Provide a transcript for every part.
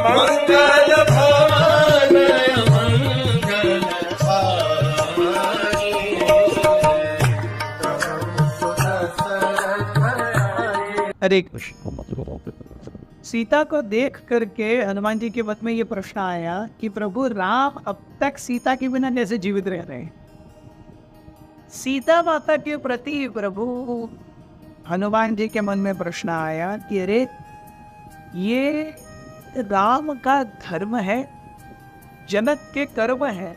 मंगल भवन मंगल हारी। हरे कृष्ण। सीता को देख करके हनुमान जी के मन में ये प्रश्न आया कि प्रभु राम अब तक सीता के बिना कैसे जीवित रह रहे हैं। सीता माता के प्रति प्रभु हनुमान जी के मन में प्रश्न आया कि अरे ये राम का धर्म है, जनक के कर्म है,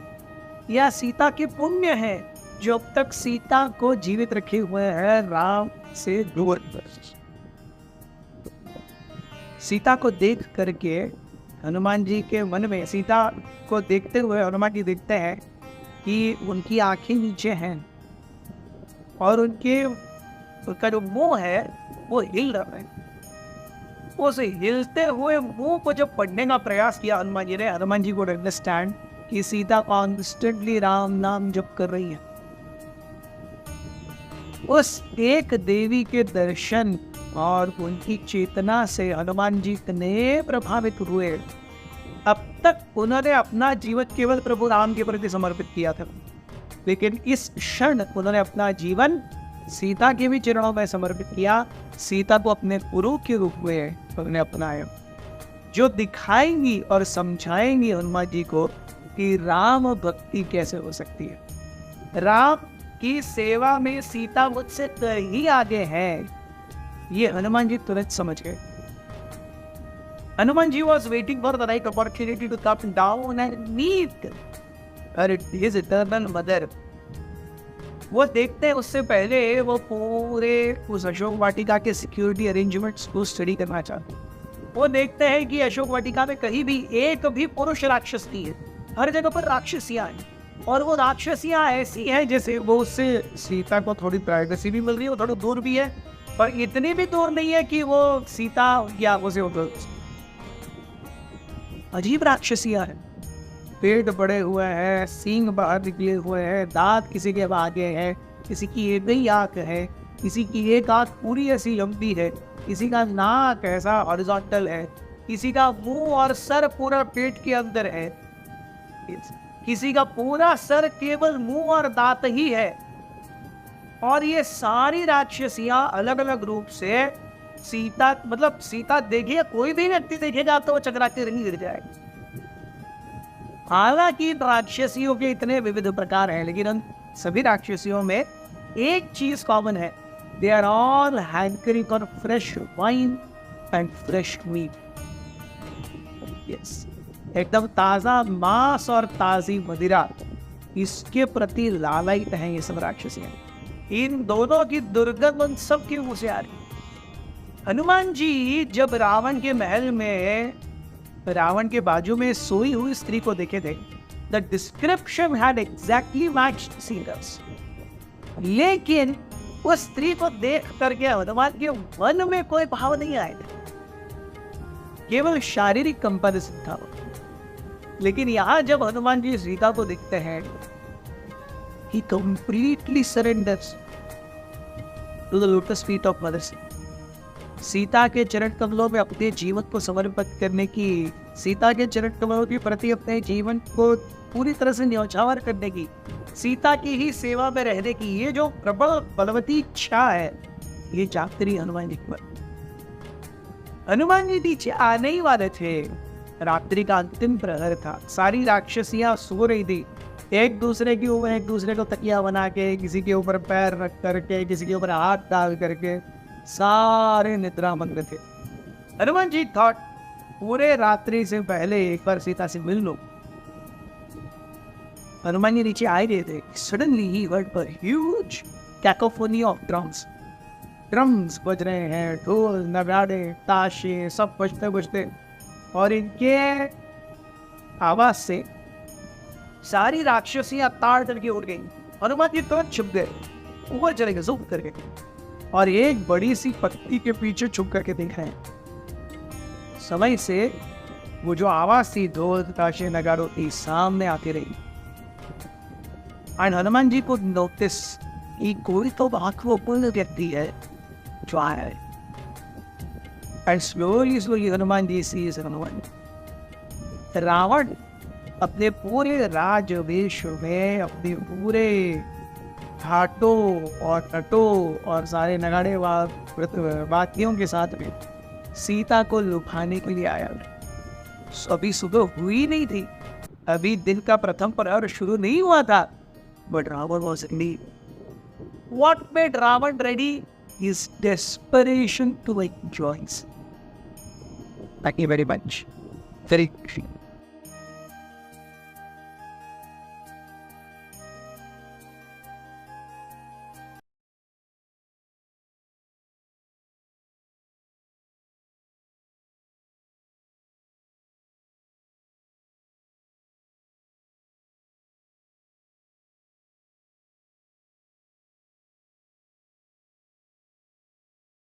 या सीता के पुण्य है जो अब तक सीता को जीवित रखे हुए हैं राम से दूर। सीता को देख करके हनुमान जी के मन में, सीता को देखते हुए हनुमान जी देखते हैं कि उनकी आंखें नीचे हैं और उनका जो मुंह है वो हिल रहा है। उस हिलते हुए मुंह को जब पढ़ने का प्रयास किया हनुमान जी को अंडरस्टैंड कि सीता कॉन्स्टेंटली राम नाम जप कर रही है। उस एक देवी के दर्शन और उनकी चेतना से हनुमान जी इतने प्रभावित हुए। अब तक उन्होंने अपना जीवन केवल प्रभु राम के प्रति समर्पित किया था, लेकिन इस क्षण उन्होंने अपना जीवन सीता के भी चरणों में समर्पित किया। सीता को अपने गुरु के रूप में उन्होंने अपनाया, जो दिखाएंगी और समझाएंगी हनुमान जी को कि राम भक्ति कैसे हो सकती है। राम की सेवा में सीता मुझसे कहीं आगे है, ये हनुमान जी तुरंत समझ गए। Hanuman ji was waiting for the right opportunity to come down and meet his eternal mother। वो देखते हैं उससे पहले वो पूरे उस अशोक वाटिका के सिक्योरिटी अरेंजमेंट्स को स्टडी करना चाहते हैं। वो देखते हैं कि अशोक वाटिका में कहीं भी एक भी पुरुष राक्षस नहीं है, हर जगह पर राक्षसियां हैं, और वो राक्षसियां ऐसी हैं जैसे वो उससे सीता को थोड़ी प्राइवेसी भी मिल रही है, वो थोड़ी दूर भी है, पर इतनी भी दूर नहीं है कि वो सीता या उसे अजीब राक्षसियां हैं। पेट बड़े हुए हैं, सींग बाहर निकले हुए हैं, दांत किसी के आगे है, किसी की एक ही आंख है, किसी की एक आंख पूरी ऐसी लंबी है, किसी का नाक ऐसा हॉरिजॉन्टल है, किसी का मुंह और सर पूरा पेट के अंदर है, किसी का पूरा सर केवल मुंह और दांत ही है। और ये सारी राक्षसियां अलग अलग रूप से सीता देखिए, कोई भी व्यक्ति देखेगा तो वो चकरा के नहीं गिर जाएगा। हालांकि राक्षसियों के इतने विविध प्रकार हैं, लेकिन उन सभी राक्षसियों में एक चीज कॉमन है, they are all hankering for fresh wine and fresh meat. Yes, एकदम ताजा मांस और ताजी मदिरा, इसके प्रति लालायित हैं ये सब राक्षसियां। इन दोनों की दुर्गंध उन सब के मुंह से आ रही। हनुमान जी जब रावण के महल में रावण के बाजू में सोई हुई स्त्री को देखे थे, the description had exactly matched sinners, लेकिन उस स्त्री को देख करके हनुमान के मन में कोई भाव नहीं आए थे, केवल शारीरिक कंपैरिजन था। लेकिन यहाँ जब हनुमान जी सीता को देखते हैं, he completely surrenders to the lotus feet of Mother Sita। Sita के चरण कमलों में अपने जीवन को समर्पित करने की, सीता के चरण कमलों के प्रति अपने जीवन को पूरी तरह से न्यौछावर करने की, सीता की ही सेवा में रहने की ये जो प्रबल बलवती इच्छा है, ये जागती रही हनुमान जी पर। हनुमान जी नीचे आने ही वाले थे, रात्रि का अंतिम प्रहर था, सारी राक्षसियां सो रही थी, एक दूसरे को तकिया बना के, किसी के ऊपर पैर रख करके, किसी के ऊपर हाथ डाल करके सारे निद्रा मग्न थे। हनुमान जी थॉट पूरे रात्रि से पहले एक बार सीता से मिल लो। हनुमान जी नीचे आए रहे थे, suddenly he heard a huge cacophony of drums. Drums बज रहे हैं, ढोल नगाड़े ताशे सब बजते बजते, और इनके आवाज से सारी राक्षसियां ताड़ करके उड़ गई। हनुमान जी तुरंत छुप गए, ऊपर चले गए ज़ूम करके, और एक बड़ी सी पत्ती के पीछे छुप करके देख रहे हैं। समय से वो जो आवाज थी ढोल ताशे नगाड़ों की सामने आती रही, एंड हनुमान जी को नोटिस कि कोई तो आंखों पूर्ण व्यक्ति है जो आया है। And slowly Hanuman ji sees Hanuman, Ravan अपने पूरे राजवेश में, अपने पूरे घाटों और तटों और सारे नगाड़े वाद्यों के साथ में सीता को लुभाने के लिए आया। अभी सुबह हुई नहीं थी, अभी दिन का प्रथम प्रहर शुरू नहीं हुआ था, but Ravan was ready. What made Ravan ready? His desperation to enjoy. Thank you very much. Very